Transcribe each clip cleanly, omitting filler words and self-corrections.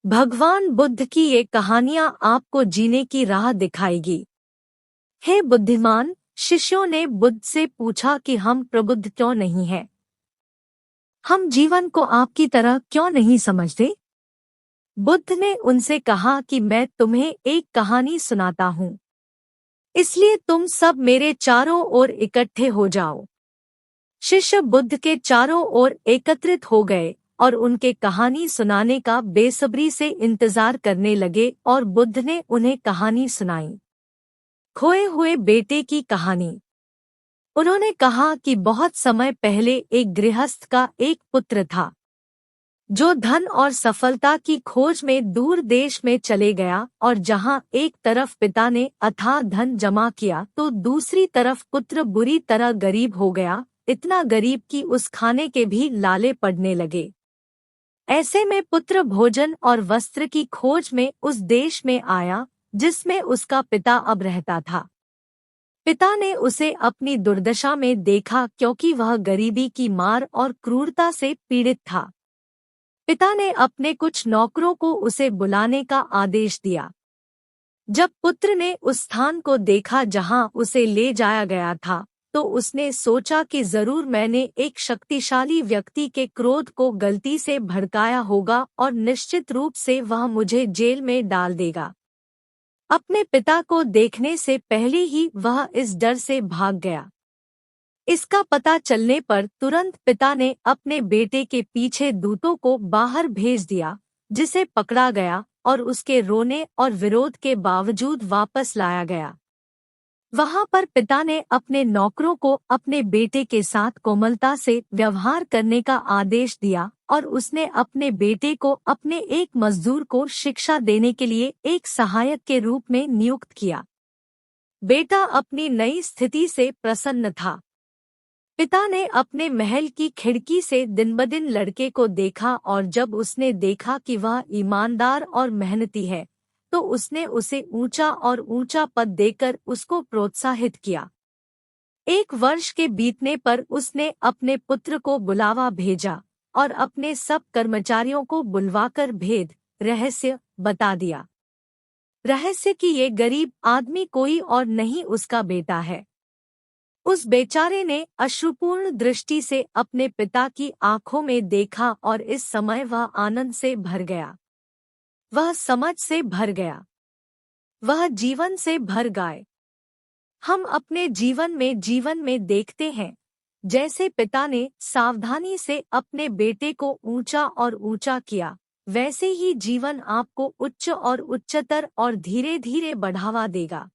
भगवान बुद्ध की ये कहानियां आपको जीने की राह दिखाएगी। हे बुद्धिमान, शिष्यों ने बुद्ध से पूछा कि हम प्रबुद्ध क्यों नहीं हैं? हम जीवन को आपकी तरह क्यों नहीं समझते? बुद्ध ने उनसे कहा कि मैं तुम्हें एक कहानी सुनाता हूँ, इसलिए तुम सब मेरे चारों ओर इकट्ठे हो जाओ। शिष्य बुद्ध के चारों ओर एकत्रित हो गए और उनके कहानी सुनाने का बेसब्री से इंतजार करने लगे और बुद्ध ने उन्हें कहानी सुनाई। खोए हुए बेटे की कहानी। उन्होंने कहा कि बहुत समय पहले एक गृहस्थ का एक पुत्र था, जो धन और सफलता की खोज में दूर देश में चले गया, और जहां एक तरफ पिता ने अथाह धन जमा किया तो दूसरी तरफ पुत्र बुरी तरह गरीब हो गया, इतना गरीब कि उस खाने के भी लाले पड़ने लगे। ऐसे में पुत्र भोजन और वस्त्र की खोज में उस देश में आया जिसमें उसका पिता अब रहता था। पिता ने उसे अपनी दुर्दशा में देखा, क्योंकि वह गरीबी की मार और क्रूरता से पीड़ित था। पिता ने अपने कुछ नौकरों को उसे बुलाने का आदेश दिया। जब पुत्र ने उस स्थान को देखा जहां उसे ले जाया गया था, तो उसने सोचा कि जरूर मैंने एक शक्तिशाली व्यक्ति के क्रोध को गलती से भड़काया होगा और निश्चित रूप से वह मुझे जेल में डाल देगा। अपने पिता को देखने से पहले ही वह इस डर से भाग गया। इसका पता चलने पर तुरंत पिता ने अपने बेटे के पीछे दूतों को बाहर भेज दिया, जिसे पकड़ा गया और उसके रोने और विरोध के बावजूद वापस लाया गया। वहां पर पिता ने अपने नौकरों को अपने बेटे के साथ कोमलता से व्यवहार करने का आदेश दिया, और उसने अपने बेटे को अपने एक मजदूर को शिक्षा देने के लिए एक सहायक के रूप में नियुक्त किया। बेटा अपनी नई स्थिति से प्रसन्न था। पिता ने अपने महल की खिड़की से दिनबदिन लड़के को देखा, और जब उसने देखा कि वह ईमानदार और मेहनती है, तो उसने उसे ऊंचा और ऊंचा पद देकर उसको प्रोत्साहित किया। 1 वर्ष के बीतने पर उसने अपने पुत्र को बुलावा भेजा और अपने सब कर्मचारियों को बुलवाकर भेद रहस्य बता दिया। रहस्य कि ये गरीब आदमी कोई और नहीं उसका बेटा है। उस बेचारे ने अश्रुपूर्ण दृष्टि से अपने पिता की आंखों में देखा, और इस समय वह आनंद से भर गया, वह समझ से भर गया, वह जीवन से भर गए। हम अपने जीवन में देखते हैं, जैसे पिता ने सावधानी से अपने बेटे को ऊंचा और ऊंचा किया, वैसे ही जीवन आपको उच्च और उच्चतर और धीरे धीरे बढ़ावा देगा।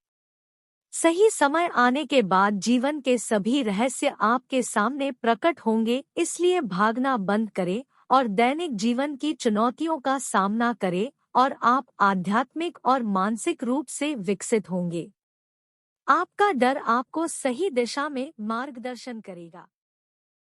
सही समय आने के बाद जीवन के सभी रहस्य आपके सामने प्रकट होंगे, इसलिए भागना बंद करें और दैनिक जीवन की चुनौतियों का सामना करें, और आप आध्यात्मिक और मानसिक रूप से विकसित होंगे। आपका डर आपको सही दिशा में मार्गदर्शन करेगा।